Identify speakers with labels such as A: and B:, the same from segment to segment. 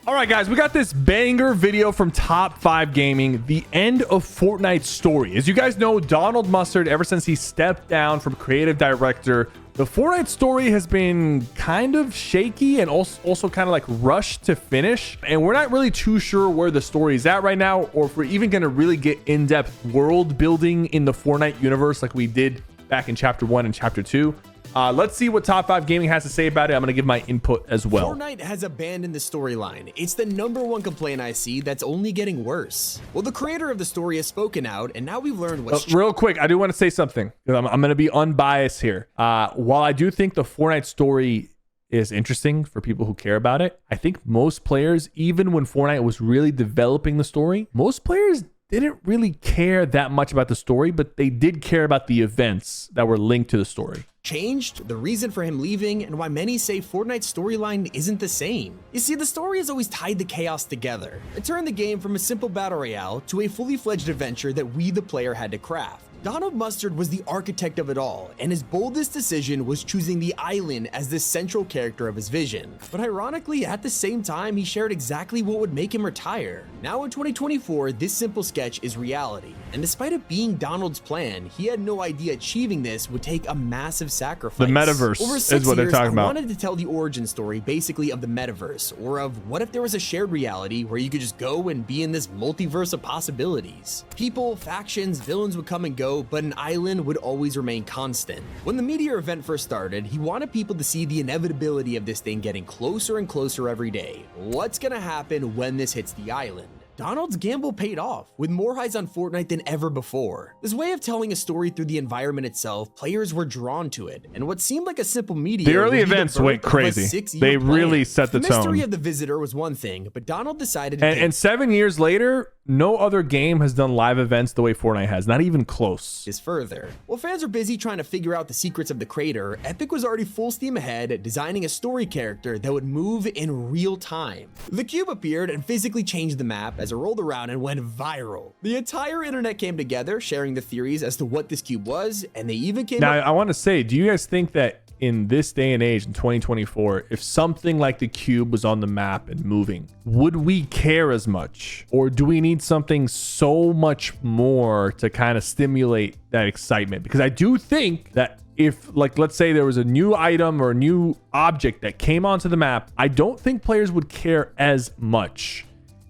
A: All right, guys, we got this banger video from Top 5 Gaming, the end of Fortnite's story. As you guys know, Donald Mustard, ever since he stepped down from creative director, the Fortnite story has been kind of shaky and also kind of like rushed to finish. And we're not really too sure where the story is at right now, or if we're even going to really get in-depth world building in the Fortnite universe like we did back in Chapter 1 and Chapter 2. Let's see what Top 5 Gaming has to say about it. I'm going to give my input as well.
B: Fortnite has abandoned the storyline. It's the #1 complaint I see that's only getting worse. Well, the creator of the story has spoken out, and now we've learned what's
A: real quick, I do want to say something. I'm going to be unbiased here. While I do think the Fortnite story is interesting for people who care about it, I think most players, even when Fortnite was really developing the story, most players didn't really care that much about the story, but they did care about the events that were linked to the story.
B: Changed, the reason for him leaving, and why many say Fortnite's storyline isn't the same. You see, the story has always tied the chaos together. It turned the game from a simple battle royale to a fully fledged adventure that we, the player, had to craft. Donald Mustard was the architect of it all, and his boldest decision was choosing the island as the central character of his vision. But ironically, at the same time, he shared exactly what would make him retire. Now in 2024, this simple sketch is reality. And despite it being Donald's plan, he had no idea achieving this would take a massive sacrifice.
A: The metaverse is what they're talking about.
B: I wanted to tell the origin story basically of the metaverse, or of what if there was a shared reality where you could just go and be in this multiverse of possibilities. People, factions, villains would come and go, but an island would always remain constant. When the Meteor event first started, he wanted people to see the inevitability of this thing getting closer and closer every day. What's gonna happen when this hits the island? Donald's gamble paid off, with more eyes on Fortnite than ever before. This way of telling a story through the environment itself, players were drawn to it, and what seemed like a simple meteor,
A: the early events went crazy. They really set the tone.
B: The mystery of the visitor was one thing, but Donald decided to
A: and 7 years later, no other game has done live events the way Fortnite has, not even close.
B: Is further. While fans are busy trying to figure out the secrets of the crater, Epic was already full steam ahead, designing a story character that would move in real time. The cube appeared and physically changed the map as it rolled around and went viral. The entire internet came together, sharing the theories as to what this cube was, and they even came
A: Now, I want to say, do you guys think that in this day and age, in 2024, if something like the cube was on the map and moving, would we care as much? Or do we need something so much more to kind of stimulate that excitement? Because I do think that if, like, let's say there was a new item or a new object that came onto the map, I don't think players would care as much.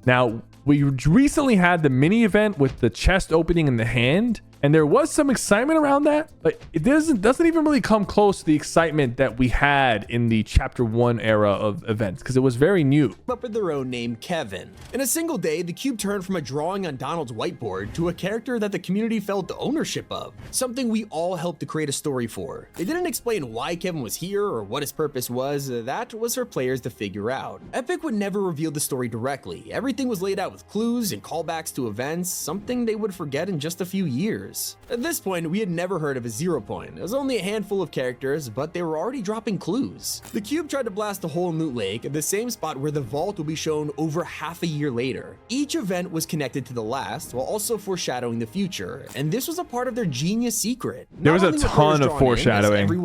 A: Now, we recently had the mini event with the chest opening in the hand, and there was some excitement around that, but it doesn't even really come close to the excitement that we had in the Chapter 1 era of events, because it was very new.
B: Up with their own name, Kevin. In a single day, the cube turned from a drawing on Donald's whiteboard to a character that the community felt the ownership of, something we all helped to create a story for. They didn't explain why Kevin was here or what his purpose was. That was for players to figure out. Epic would never reveal the story directly. Everything was laid out with clues and callbacks to events, something they would forget in just a few years. At this point, we had never heard of a 0 point. It was only a handful of characters, but they were already dropping clues. The cube tried to blast a hole in Loot Lake, the same spot where the vault will be shown over half a year later. Each event was connected to the last, while also foreshadowing the future, and this was a part of their genius secret.
A: There was a ton of foreshadowing, in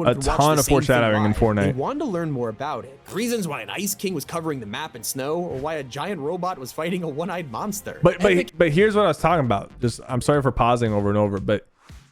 A: Fortnite.
B: They wanted to learn more about it. Reasons why an Ice King was covering the map in snow, or why a giant robot was fighting a one-eyed monster.
A: But here's what I was talking about. I'm sorry for pausing over and over, but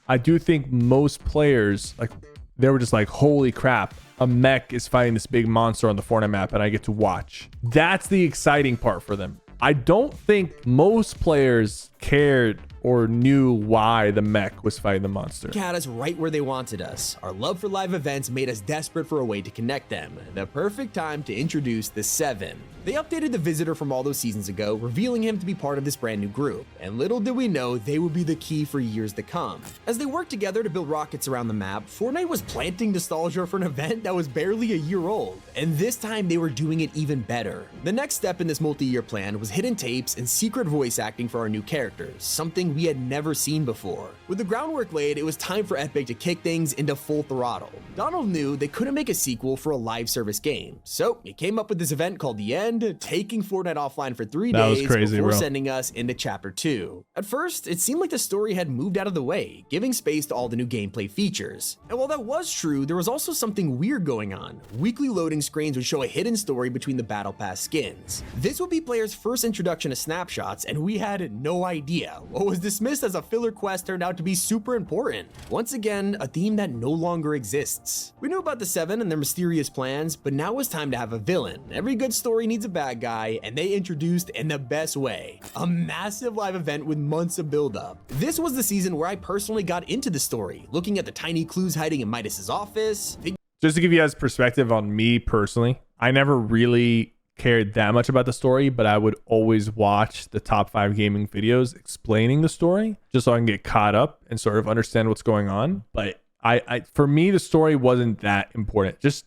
A: I do think most players, like, they were just like, holy crap, a mech is fighting this big monster on the Fortnite map and I get to watch. That's the exciting part for them. I don't think most players cared or knew why the mech was fighting the monster.
B: Had us right where they wanted us. Our love for live events made us desperate for a way to connect them. The perfect time to introduce the 7. They updated the visitor from all those seasons ago, revealing him to be part of this brand new group, and little did we know they would be the key for years to come. As they worked together to build rockets around the map, Fortnite was planting nostalgia for an event that was barely a year old, and this time they were doing it even better. The next step in this multi-year plan was hidden tapes and secret voice acting for our new characters, something something we had never seen before. With the groundwork laid, it was time for Epic to kick things into full throttle. Donald knew they couldn't make a sequel for a live service game, so he came up with this event called The End, taking Fortnite offline for 3 days before sending us into Chapter 2. At first, it seemed like the story had moved out of the way, giving space to all the new gameplay features. And while that was true, there was also something weird going on. Weekly loading screens would show a hidden story between the Battle Pass skins. This would be players' first introduction to snapshots, and we had no idea. What was dismissed as a filler quest turned out to be super important. Once again, a theme that no longer exists. We knew about the Seven and their mysterious plans, but now it was time to have a villain. Every good story needs a bad guy, and they introduced in the best way. A massive live event with months of build-up. This was the season where I personally got into the story, looking at the tiny clues hiding in Midas's office.
A: Just to give you guys perspective on me personally, I never really cared that much about the story, but I would always watch the top 5 gaming videos explaining the story just so I can get caught up and sort of understand what's going on. But I for me, the story wasn't that important. Just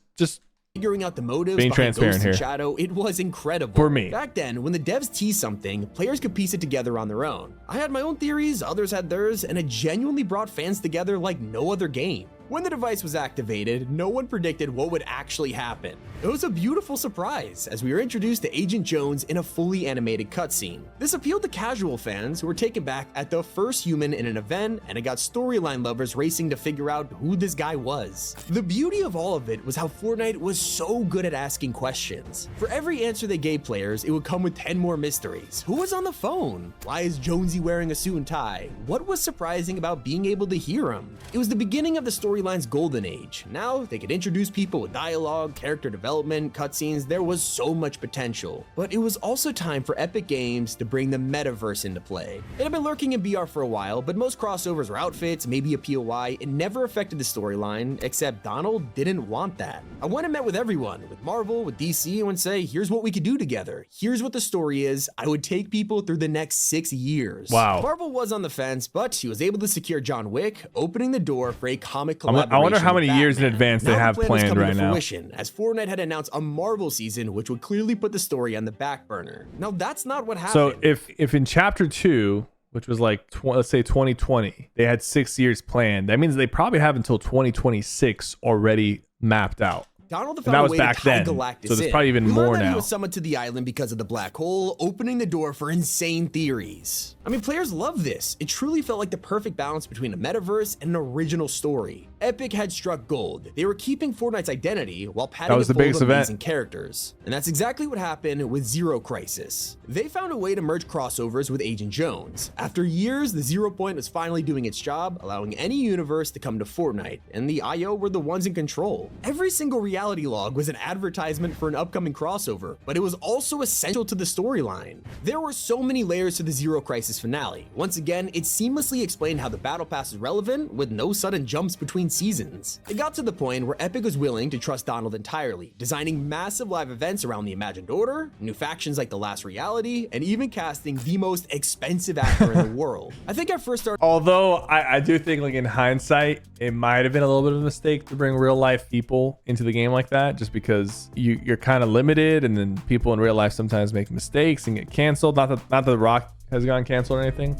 B: figuring out the motives
A: being
B: behind
A: transparent
B: Ghost
A: here.
B: and Shadow, it was incredible.
A: For me.
B: Back then, when the devs teased something, players could piece it together on their own. I had my own theories, others had theirs, and it genuinely brought fans together like no other game. When the device was activated, no one predicted what would actually happen. It was a beautiful surprise, as we were introduced to Agent Jones in a fully animated cutscene. This appealed to casual fans who were taken back at the first human in an event, and it got storyline lovers racing to figure out who this guy was. The beauty of all of it was how Fortnite was so good at asking questions. For every answer they gave players, it would come with 10 more mysteries. Who was on the phone? Why is Jonesy wearing a suit and tie? What was surprising about being able to hear him? It was the beginning of the storyline's golden age. Now they could introduce people with dialogue, character development, cutscenes. There was so much potential. But it was also time for Epic Games to bring the metaverse into play. It had been lurking in BR for a while, but most crossovers were outfits, maybe a POI. It never affected the storyline, except Donald didn't want that. I went and met with everyone, with Marvel, with DC, and would say, here's what we could do together. Here's what the story is. I would take people through the next 6 years.
A: Wow.
B: Marvel was on the fence, but he was able to secure John Wick, opening the door for a comic collaboration.
A: I wonder how many
B: with
A: years in
B: Batman.
A: advance they
B: Now
A: have
B: the plan was
A: planned
B: coming
A: right
B: to
A: now.
B: fruition, as Fortnite had announced a Marvel season, which would clearly put the story on the back burner. Now that's not what happened.
A: So if in chapter 2, which was like let's say 2020, they had 6 years planned, that means they probably have until 2026 already mapped out.
B: Donald
A: that
B: found
A: was
B: a way
A: back
B: to tie
A: then,
B: Galactus
A: so there's
B: in.
A: probably even
B: We learned
A: more
B: that
A: now.
B: He was summoned to the island because of the black hole, opening the door for insane theories. I mean, players love this. It truly felt like the perfect balance between a metaverse and an original story. Epic had struck gold. They were keeping Fortnite's identity while padding it full of amazing characters. And that's exactly what happened with Zero Crisis. They found a way to merge crossovers with Agent Jones. After years, the Zero Point was finally doing its job, allowing any universe to come to Fortnite, and the IO were the ones in control. Every single reality log was an advertisement for an upcoming crossover, but it was also essential to the storyline. There were so many layers to the Zero Crisis finale. Once again, it seamlessly explained how the battle pass is relevant with no sudden jumps between seasons. It got to the point where Epic was willing to trust Donald entirely, designing massive live events around the Imagined Order, new factions like The Last Reality, and even casting the most expensive actor in the world. I think I first started—
A: Although I do think, like, in hindsight, it might have been a little bit of a mistake to bring real life people into the game like that, just because you're kind of limited, and then people in real life sometimes make mistakes and get canceled. Not that The Rock has gone canceled or anything,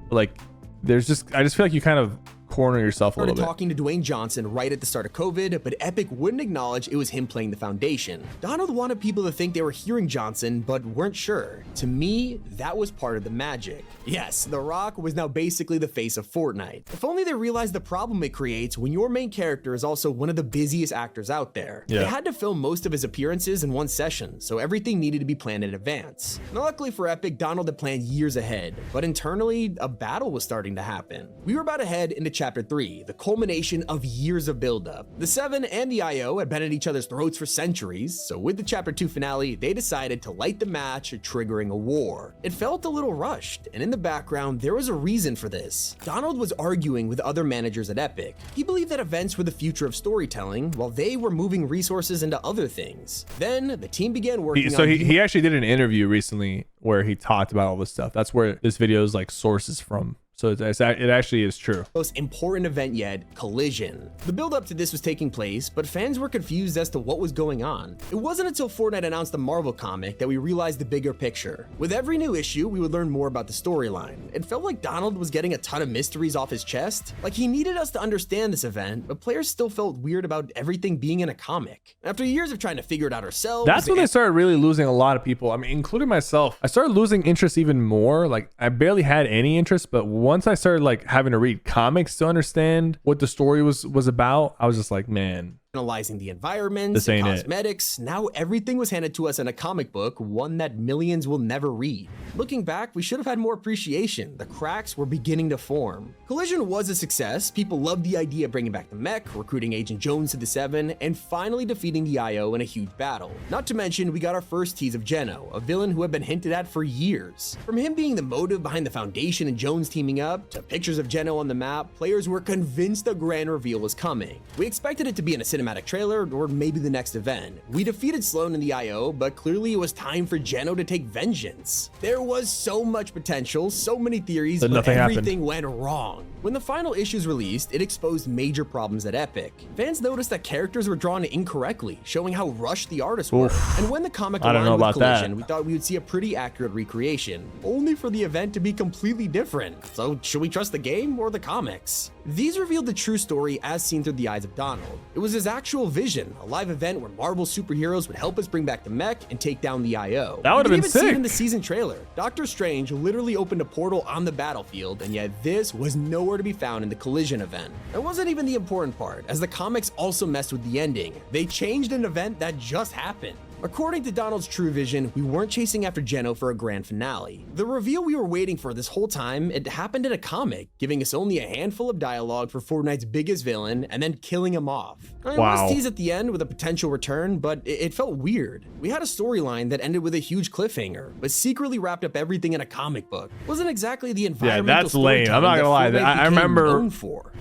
A: but like I just feel like you kind of corner yourself a little bit.
B: Talking to Dwayne Johnson right at the start of COVID, but Epic wouldn't acknowledge it was him playing the Foundation. Donald wanted people to think they were hearing Johnson, but weren't sure. To me, that was part of the magic. Yes, The Rock was now basically the face of Fortnite. If only they realized the problem it creates when your main character is also one of the busiest actors out there.
A: Yeah.
B: They had to film most of his appearances in one session, so everything needed to be planned in advance. Now, luckily for Epic, Donald had planned years ahead, but internally, a battle was starting to happen. We were about to head into Chapter 3, the culmination of years of buildup. The Seven and the IO had been at each other's throats for centuries, so with the Chapter 2 finale, they decided to light the match, triggering a war. It felt a little rushed, and in the background, there was a reason for this. Donald was arguing with other managers at Epic. He believed that events were the future of storytelling, while they were moving resources into other things. Then, the team began working on—
A: He actually did an interview recently where he talked about all this stuff. That's where this video is like sources from. So it actually is true.
B: Most important event yet, Collision. The build up to this was taking place, but fans were confused as to what was going on. It wasn't until Fortnite announced the Marvel comic that we realized the bigger picture. With every new issue, we would learn more about the storyline. It felt like Donald was getting a ton of mysteries off his chest. Like he needed us to understand this event, but players still felt weird about everything being in a comic. After years of trying to figure it out ourselves,
A: that's when they started really losing a lot of people. I mean, including myself. I started losing interest even more. Like I barely had any interest, but once I started like having to read comics to understand what the story was about, I was just like, man,
B: analyzing the environments and cosmetics. Now everything was handed to us in a comic book, one that millions will never read. Looking back, we should have had more appreciation. The cracks were beginning to form. Collision was a success. People loved the idea of bringing back the mech, recruiting Agent Jones to the Seven, and finally defeating the IO in a huge battle. Not to mention, we got our first tease of Geno, a villain who had been hinted at for years. From him being the motive behind the Foundation and Jones teaming up, to pictures of Geno on the map, players were convinced a grand reveal was coming. We expected it to be in a cinematic trailer or maybe the next event. We defeated Sloan in the IO, but clearly it was time for Geno to take vengeance. There was so much potential, so many theories, but everything went wrong. When the final issues released, it exposed major problems at Epic. Fans noticed that characters were drawn incorrectly, showing how rushed the artists were. And when the comic aligned with Collision, we thought we would see a pretty accurate recreation, only for the event to be completely different. So should we trust the game or the comics? These revealed the true story as seen through the eyes of Donald. It was his actual vision, a live event where Marvel superheroes would help us bring back the mech and take down the IO.
A: That would have been sick.
B: See it in the season trailer. Doctor Strange literally opened a portal on the battlefield, and yet this was nowhere to be found in the Collision event. That wasn't even the important part, as the comics also messed with the ending. They changed an event that just happened. According to Donald's true vision, we weren't chasing after Geno for a grand finale. The reveal we were waiting for this whole time, it happened in a comic, giving us only a handful of dialogue for Fortnite's biggest villain and then killing him off. I was teased at the end with a potential return, but it felt weird. We had a storyline that ended with a huge cliffhanger, but secretly wrapped up everything in a comic book. Wasn't exactly the environmental
A: that's lame. I'm not gonna lie. I remember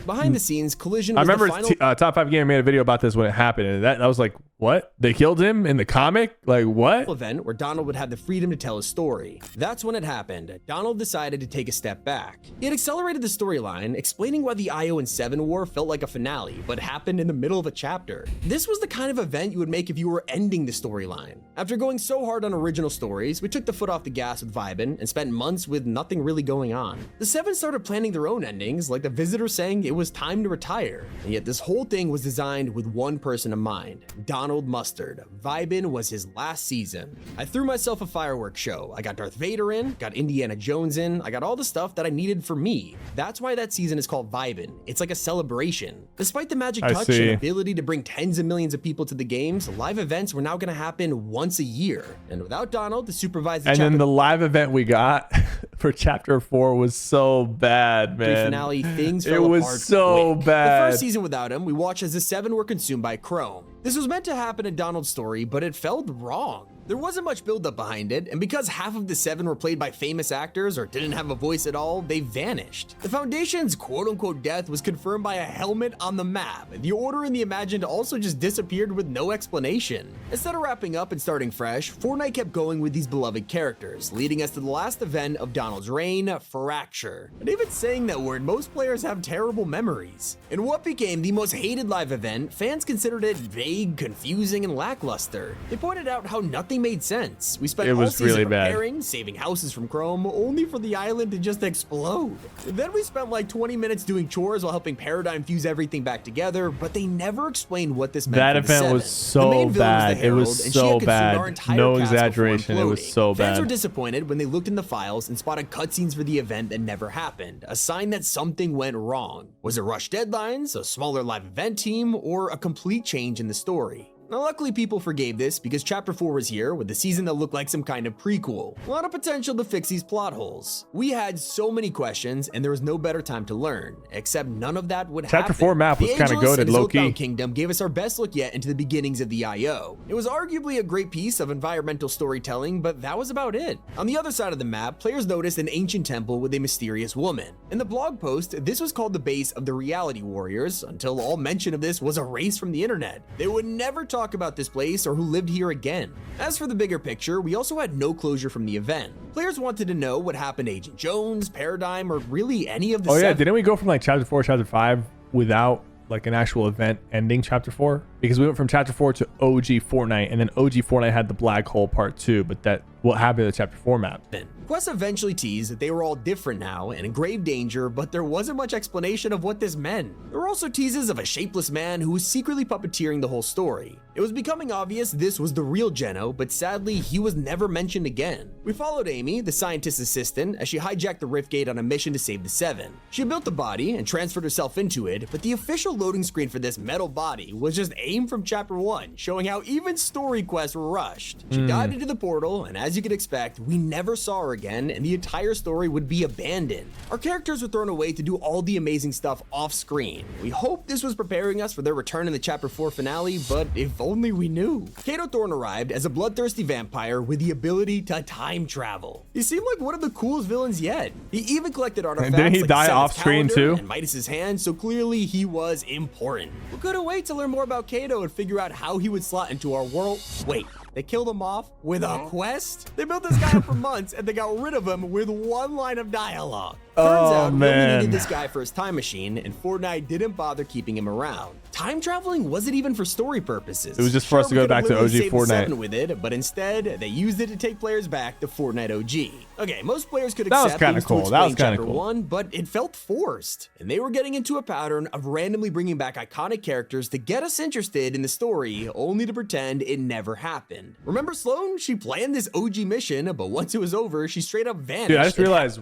B: behind the scenes, Collision
A: was
B: the final
A: Top 5 Gamer made a video about this when it happened, and that was like, what? They killed him in the comic? Like, what?
B: Event where Donald would have the freedom to tell his story. That's when it happened. Donald decided to take a step back. He had accelerated the storyline, explaining why the IO and 7 war felt like a finale, but happened in the middle of a chapter. This was the kind of event you would make if you were ending the storyline. After going so hard on original stories, we took the foot off the gas with Vibin and spent months with nothing really going on. The 7 started planning their own endings, like the Visitor saying it was time to retire. And yet this whole thing was designed with one person in mind, Donald Mustard. Vibin was his last season. I threw myself a fireworks show. I got Darth Vader in, got Indiana Jones in, I got all the stuff that I needed for me. That's why that season is called Vibin. It's like a celebration. Despite the magic touch and ability to bring tens of millions of people to the games, live events were now going to happen once a year. And without Donald to supervise the
A: then the live event we got for chapter 4 was so bad, man.
B: Finale, things fell apart.
A: It was so bad.
B: The first season without him, we watched as the 7 were consumed by Chrome. This was meant to happen in Donald's story, but it felt wrong. There wasn't much buildup behind it, and because half of the 7 were played by famous actors or didn't have a voice at all, they vanished. The Foundation's quote-unquote death was confirmed by a helmet on the map. The Order and the Imagined also just disappeared with no explanation. Instead of wrapping up and starting fresh, Fortnite kept going with these beloved characters, leading us to the last event of Donald's reign, Fracture. And even saying that word, most players have terrible memories. In what became the most hated live event, fans considered it vague, confusing, and lackluster. They pointed out how nothing made sense. We spent all season preparing, saving houses from Chrome, only for the island to just explode. Then we spent like 20 minutes doing chores while helping Paradigm fuse everything back together, but they never explained what this meant.
A: That event was so bad. It was so bad. No exaggeration. It was so bad.
B: Fans were disappointed when they looked in the files and spotted cutscenes for the event that never happened, a sign that something went wrong. Was it rushed deadlines, a smaller live event team, or a complete change in the story? Now, luckily, people forgave this because Chapter 4 was here with a season that looked like some kind of prequel. A lot of potential to fix these plot holes. We had so many questions, and there was no better time to learn, except none of that would happen.
A: Chapter 4 map was kind of goated, low-key.
B: Kingdom gave us our best look yet into the beginnings of the IO. It was arguably a great piece of environmental storytelling, but that was about it. On the other side of the map, players noticed an ancient temple with a mysterious woman. In the blog post, this was called the base of the Reality Warriors, until all mention of this was erased from the internet. They would never talk talk about this place or who lived here again. As for the bigger picture, we also had no closure from the event. Players wanted to know what happened to Agent Jones, Paradigm, or really any of the
A: yeah, didn't we go from like chapter 4, chapter 5 without like an actual event ending chapter 4? Because we went from chapter 4 to OG Fortnite, and then OG Fortnite had the black hole part 2, but that what happened to the chapter 4 map.
B: Quest eventually teased that they were all different now and in grave danger, but there wasn't much explanation of what this meant. There were also teases of a shapeless man who was secretly puppeteering the whole story. It was becoming obvious this was the real Geno, but sadly he was never mentioned again. We followed Amy, the scientist's assistant, as she hijacked the rift gate on a mission to save the Seven. She built the body and transferred herself into it, but the official loading screen for this metal body was just aimed from chapter 1, showing how even story quests were rushed. She dived into the portal, and as you could expect, we never saw her again, and the entire story would be abandoned. Our characters were thrown away to do all the amazing stuff off screen. We hoped this was preparing us for their return in the chapter 4 finale, but if only we knew. Kato Thorne arrived as a bloodthirsty vampire with the ability to time travel. He seemed like one of the coolest villains yet. He even collected artifacts.
A: And didn't he
B: like
A: die
B: Seven's
A: off screen
B: calendar
A: too?
B: And Midas's hand, so clearly he was important. We couldn't wait to learn more about Kato and figure out how he would slot into our world. Wait. They killed him off with a quest? They built this guy up for months and they got rid of him with one line of dialogue. Turns out we only needed this guy for his time machine, and Fortnite didn't bother keeping him around. Time traveling wasn't even for story purposes.
A: It was just for us to go back to OG Fortnite
B: with it, but instead they used it to take players back to Fortnite OG. Okay, most players could accept
A: that was cool. That was kind of cool.
B: 1, but it felt forced, and they were getting into a pattern of randomly bringing back iconic characters to get us interested in the story, only to pretend it never happened. Remember Sloane? She planned this OG mission, but once it was over, she straight up vanished.
A: Dude, I just realized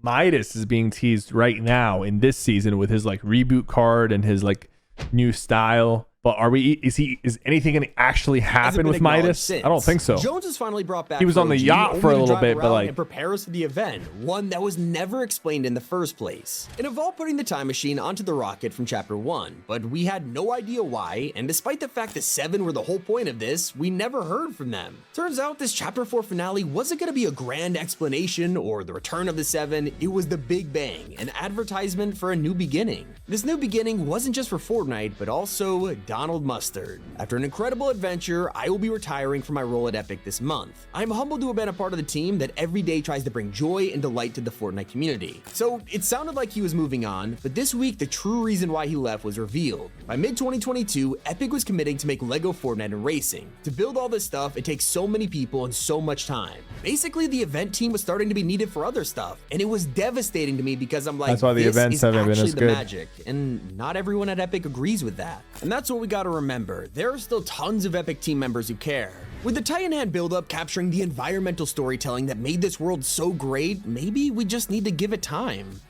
A: Midas is being teased right now in this season with his like reboot card and his like new style. But is anything going to actually happen with Midas? I don't think so.
B: Jones was finally brought back.
A: He was on the yacht for a little bit, but like,
B: and prepare us for the event, one that was never explained in the first place. It involved putting the time machine onto the rocket from chapter 1, but we had no idea why, and despite the fact the Seven were the whole point of this, we never heard from them. Turns out this chapter 4 finale wasn't going to be a grand explanation or the return of the Seven. It was the Big Bang, an advertisement for a new beginning. This new beginning wasn't just for Fortnite, but also Donald Mustard. After an incredible adventure, I will be retiring from my role at Epic this month. I'm humbled to have been a part of the team that every day tries to bring joy and delight to the Fortnite community. So it sounded like he was moving on, but this week the true reason why he left was revealed. By mid-2022, Epic was committing to make LEGO Fortnite and racing. To build all this stuff, it takes so many people and so much time. Basically, the event team was starting to be needed for other stuff, and it was devastating to me because I'm like,
A: that's why the events haven't been as good.
B: Magic, and not everyone at Epic agrees with that. And that's what we gotta remember. There are still tons of Epic team members who care. With the Titan Hand buildup capturing the environmental storytelling that made this world so great, maybe we just need to give it time.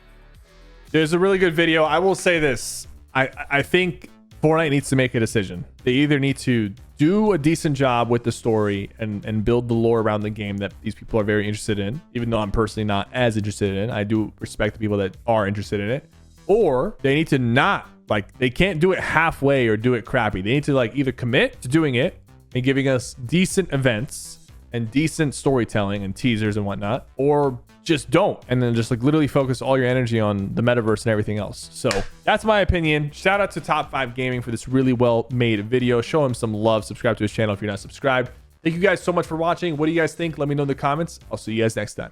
A: There's a really good video. I will say this. I think Fortnite needs to make a decision. They either need to do a decent job with the story and build the lore around the game that these people are very interested in, even though I'm personally not as interested in it. I do respect the people that are interested in it. Or they need to not, like, they can't do it halfway or do it crappy. They need to like either commit to doing it and giving us decent events and decent storytelling and teasers and whatnot, or just don't, and then just like literally focus all your energy on the metaverse and everything else. So that's my opinion. Shout out to Top 5 Gaming for this really well made video. Show him some love. Subscribe to his channel if you're not subscribed. Thank you guys so much for watching. What do you guys think? Let me know in the comments. I'll see you guys next time.